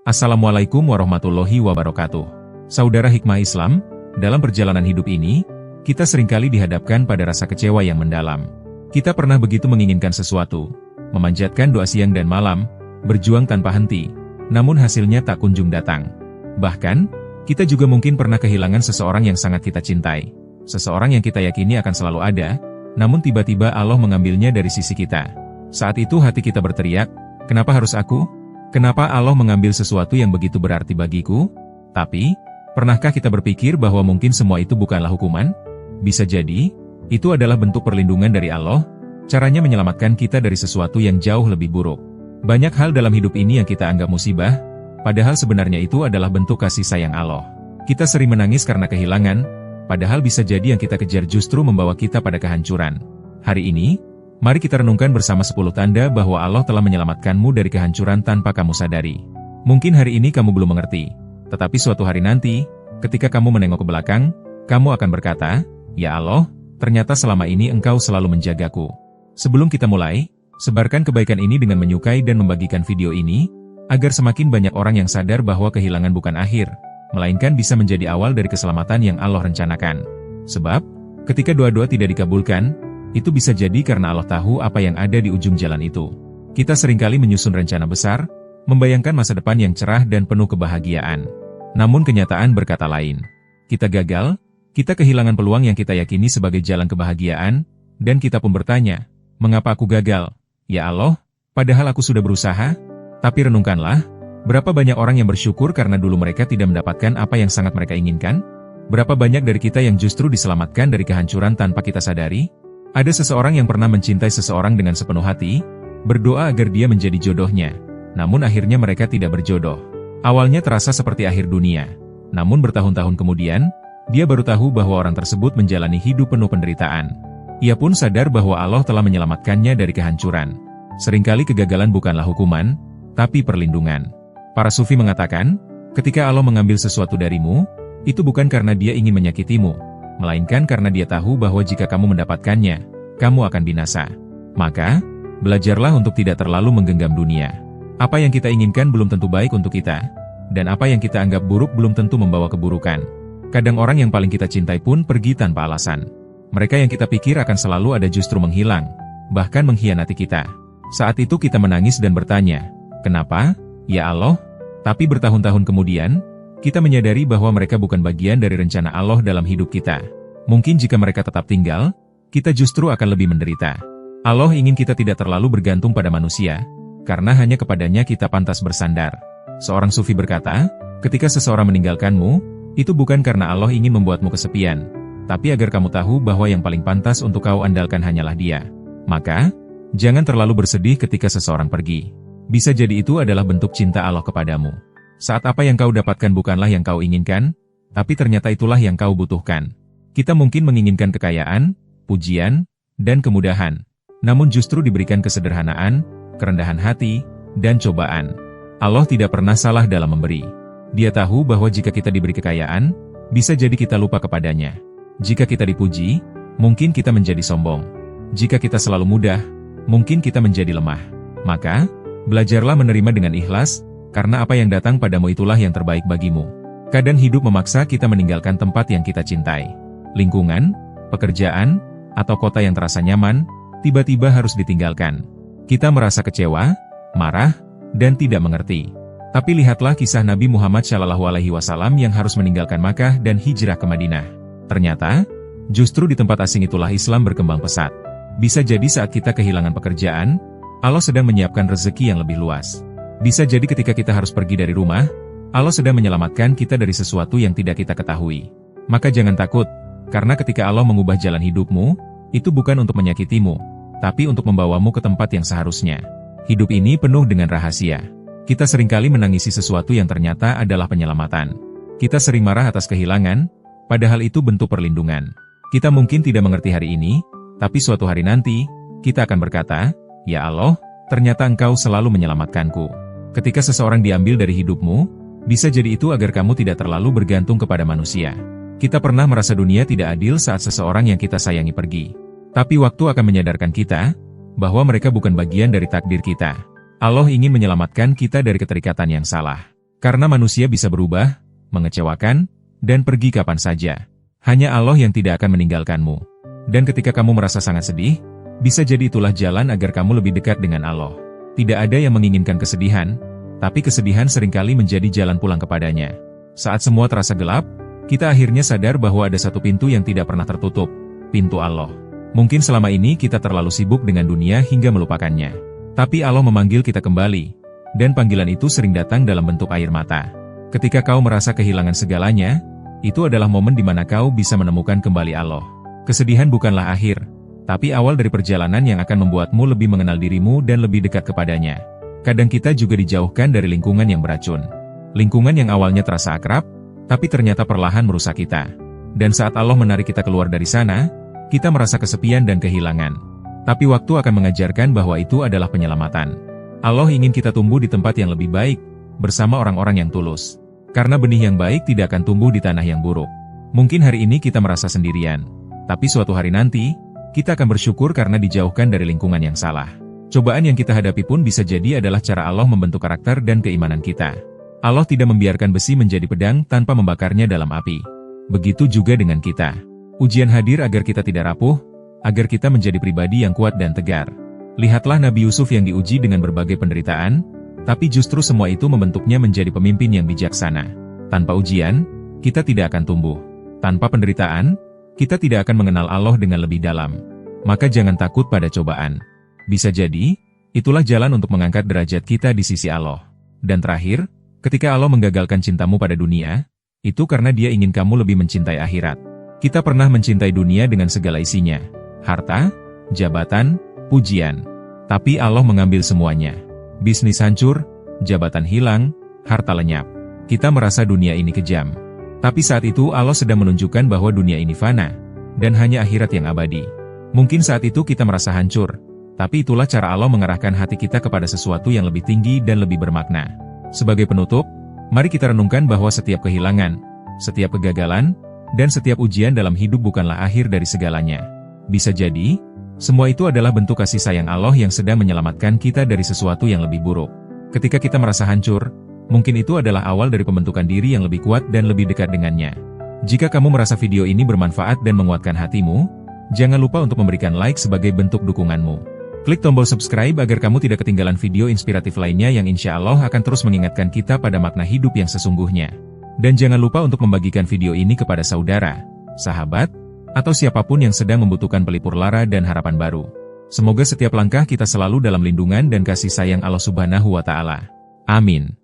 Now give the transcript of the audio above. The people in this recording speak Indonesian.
Assalamualaikum warahmatullahi wabarakatuh. Saudara hikmah Islam, dalam perjalanan hidup ini, kita seringkali dihadapkan pada rasa kecewa yang mendalam. Kita pernah begitu menginginkan sesuatu, memanjatkan doa siang dan malam, berjuang tanpa henti, namun hasilnya tak kunjung datang. Bahkan, kita juga mungkin pernah kehilangan seseorang yang sangat kita cintai. Seseorang yang kita yakini akan selalu ada, namun tiba-tiba Allah mengambilnya dari sisi kita. Saat itu hati kita berteriak, "Kenapa harus aku? Kenapa Allah mengambil sesuatu yang begitu berarti bagiku?" Tapi, pernahkah kita berpikir bahwa mungkin semua itu bukanlah hukuman? Bisa jadi, itu adalah bentuk perlindungan dari Allah, caranya menyelamatkan kita dari sesuatu yang jauh lebih buruk. Banyak hal dalam hidup ini yang kita anggap musibah, padahal sebenarnya itu adalah bentuk kasih sayang Allah. Kita sering menangis karena kehilangan, padahal bisa jadi yang kita kejar justru membawa kita pada kehancuran. Hari ini, mari kita renungkan bersama 10 tanda bahwa Allah telah menyelamatkanmu dari kehancuran tanpa kamu sadari. Mungkin hari ini kamu belum mengerti, tetapi suatu hari nanti, ketika kamu menengok ke belakang, kamu akan berkata, "Ya Allah, ternyata selama ini Engkau selalu menjagaku." Sebelum kita mulai, sebarkan kebaikan ini dengan menyukai dan membagikan video ini, agar semakin banyak orang yang sadar bahwa kehilangan bukan akhir, melainkan bisa menjadi awal dari keselamatan yang Allah rencanakan. Sebab, ketika doa-doa tidak dikabulkan, itu bisa jadi karena Allah tahu apa yang ada di ujung jalan itu. Kita seringkali menyusun rencana besar, membayangkan masa depan yang cerah dan penuh kebahagiaan. Namun kenyataan berkata lain. Kita gagal, kita kehilangan peluang yang kita yakini sebagai jalan kebahagiaan, dan kita pun bertanya, "Mengapa aku gagal? Ya Allah, padahal aku sudah berusaha?" Tapi renungkanlah, berapa banyak orang yang bersyukur karena dulu mereka tidak mendapatkan apa yang sangat mereka inginkan? Berapa banyak dari kita yang justru diselamatkan dari kehancuran tanpa kita sadari? Ada seseorang yang pernah mencintai seseorang dengan sepenuh hati, berdoa agar dia menjadi jodohnya. Namun akhirnya mereka tidak berjodoh. Awalnya terasa seperti akhir dunia. Namun bertahun-tahun kemudian, dia baru tahu bahwa orang tersebut menjalani hidup penuh penderitaan. Ia pun sadar bahwa Allah telah menyelamatkannya dari kehancuran. Seringkali kegagalan bukanlah hukuman, tapi perlindungan. Para sufi mengatakan, ketika Allah mengambil sesuatu darimu, itu bukan karena dia ingin menyakitimu, melainkan karena dia tahu bahwa jika kamu mendapatkannya, kamu akan binasa. Maka, belajarlah untuk tidak terlalu menggenggam dunia. Apa yang kita inginkan belum tentu baik untuk kita, dan apa yang kita anggap buruk belum tentu membawa keburukan. Kadang orang yang paling kita cintai pun pergi tanpa alasan. Mereka yang kita pikir akan selalu ada justru menghilang, bahkan mengkhianati kita. Saat itu kita menangis dan bertanya, "Kenapa, ya Allah?" Tapi bertahun-tahun kemudian, kita menyadari bahwa mereka bukan bagian dari rencana Allah dalam hidup kita. Mungkin jika mereka tetap tinggal, kita justru akan lebih menderita. Allah ingin kita tidak terlalu bergantung pada manusia, karena hanya kepadanya kita pantas bersandar. Seorang sufi berkata, ketika seseorang meninggalkanmu, itu bukan karena Allah ingin membuatmu kesepian, tapi agar kamu tahu bahwa yang paling pantas untuk kau andalkan hanyalah Dia. Maka, jangan terlalu bersedih ketika seseorang pergi. Bisa jadi itu adalah bentuk cinta Allah kepadamu. Saat apa yang kau dapatkan bukanlah yang kau inginkan, tapi ternyata itulah yang kau butuhkan. Kita mungkin menginginkan kekayaan, pujian, dan kemudahan, namun justru diberikan kesederhanaan, kerendahan hati, dan cobaan. Allah tidak pernah salah dalam memberi. Dia tahu bahwa jika kita diberi kekayaan, bisa jadi kita lupa kepadanya. Jika kita dipuji, mungkin kita menjadi sombong. Jika kita selalu mudah, mungkin kita menjadi lemah. Maka, belajarlah menerima dengan ikhlas, karena apa yang datang padamu itulah yang terbaik bagimu. Kadang hidup memaksa kita meninggalkan tempat yang kita cintai. Lingkungan, pekerjaan, atau kota yang terasa nyaman, tiba-tiba harus ditinggalkan. Kita merasa kecewa, marah, dan tidak mengerti. Tapi lihatlah kisah Nabi Muhammad SAW yang harus meninggalkan Makkah dan hijrah ke Madinah. Ternyata, justru di tempat asing itulah Islam berkembang pesat. Bisa jadi saat kita kehilangan pekerjaan, Allah sedang menyiapkan rezeki yang lebih luas. Bisa jadi ketika kita harus pergi dari rumah, Allah sedang menyelamatkan kita dari sesuatu yang tidak kita ketahui. Maka jangan takut, karena ketika Allah mengubah jalan hidupmu, itu bukan untuk menyakitimu, tapi untuk membawamu ke tempat yang seharusnya. Hidup ini penuh dengan rahasia. Kita seringkali menangisi sesuatu yang ternyata adalah penyelamatan. Kita sering marah atas kehilangan, padahal itu bentuk perlindungan. Kita mungkin tidak mengerti hari ini, tapi suatu hari nanti, kita akan berkata, "Ya Allah, ternyata Engkau selalu menyelamatkanku." Ketika seseorang diambil dari hidupmu, bisa jadi itu agar kamu tidak terlalu bergantung kepada manusia. Kita pernah merasa dunia tidak adil saat seseorang yang kita sayangi pergi. Tapi waktu akan menyadarkan kita, bahwa mereka bukan bagian dari takdir kita. Allah ingin menyelamatkan kita dari keterikatan yang salah. Karena manusia bisa berubah, mengecewakan, dan pergi kapan saja. Hanya Allah yang tidak akan meninggalkanmu. Dan ketika kamu merasa sangat sedih, bisa jadi itulah jalan agar kamu lebih dekat dengan Allah. Tidak ada yang menginginkan kesedihan, tapi kesedihan seringkali menjadi jalan pulang kepadanya. Saat semua terasa gelap, kita akhirnya sadar bahwa ada satu pintu yang tidak pernah tertutup, pintu Allah. Mungkin selama ini kita terlalu sibuk dengan dunia hingga melupakannya. Tapi Allah memanggil kita kembali, dan panggilan itu sering datang dalam bentuk air mata. Ketika kau merasa kehilangan segalanya, itu adalah momen di mana kau bisa menemukan kembali Allah. Kesedihan bukanlah akhir, tapi awal dari perjalanan yang akan membuatmu lebih mengenal dirimu dan lebih dekat kepadanya. Kadang kita juga dijauhkan dari lingkungan yang beracun. Lingkungan yang awalnya terasa akrab, tapi ternyata perlahan merusak kita. Dan saat Allah menarik kita keluar dari sana, kita merasa kesepian dan kehilangan. Tapi waktu akan mengajarkan bahwa itu adalah penyelamatan. Allah ingin kita tumbuh di tempat yang lebih baik, bersama orang-orang yang tulus. Karena benih yang baik tidak akan tumbuh di tanah yang buruk. Mungkin hari ini kita merasa sendirian, tapi suatu hari nanti, kita akan bersyukur karena dijauhkan dari lingkungan yang salah. Cobaan yang kita hadapi pun bisa jadi adalah cara Allah membentuk karakter dan keimanan kita. Allah tidak membiarkan besi menjadi pedang tanpa membakarnya dalam api. Begitu juga dengan kita. Ujian hadir agar kita tidak rapuh, agar kita menjadi pribadi yang kuat dan tegar. Lihatlah Nabi Yusuf yang diuji dengan berbagai penderitaan, tapi justru semua itu membentuknya menjadi pemimpin yang bijaksana. Tanpa ujian, kita tidak akan tumbuh. Tanpa penderitaan, kita tidak akan mengenal Allah dengan lebih dalam. Maka jangan takut pada cobaan. Bisa jadi, itulah jalan untuk mengangkat derajat kita di sisi Allah. Dan terakhir, ketika Allah menggagalkan cintamu pada dunia, itu karena Dia ingin kamu lebih mencintai akhirat. Kita pernah mencintai dunia dengan segala isinya. Harta, jabatan, pujian. Tapi Allah mengambil semuanya. Bisnis hancur, jabatan hilang, harta lenyap. Kita merasa dunia ini kejam. Tapi saat itu Allah sedang menunjukkan bahwa dunia ini fana, dan hanya akhirat yang abadi. Mungkin saat itu kita merasa hancur, tapi itulah cara Allah mengarahkan hati kita kepada sesuatu yang lebih tinggi dan lebih bermakna. Sebagai penutup, mari kita renungkan bahwa setiap kehilangan, setiap kegagalan, dan setiap ujian dalam hidup bukanlah akhir dari segalanya. Bisa jadi, semua itu adalah bentuk kasih sayang Allah yang sedang menyelamatkan kita dari sesuatu yang lebih buruk. Ketika kita merasa hancur, mungkin itu adalah awal dari pembentukan diri yang lebih kuat dan lebih dekat dengannya. Jika kamu merasa video ini bermanfaat dan menguatkan hatimu, jangan lupa untuk memberikan like sebagai bentuk dukunganmu. Klik tombol subscribe agar kamu tidak ketinggalan video inspiratif lainnya yang insya Allah akan terus mengingatkan kita pada makna hidup yang sesungguhnya. Dan jangan lupa untuk membagikan video ini kepada saudara, sahabat, atau siapapun yang sedang membutuhkan pelipur lara dan harapan baru. Semoga setiap langkah kita selalu dalam lindungan dan kasih sayang Allah Subhanahu wa Ta'ala. Amin.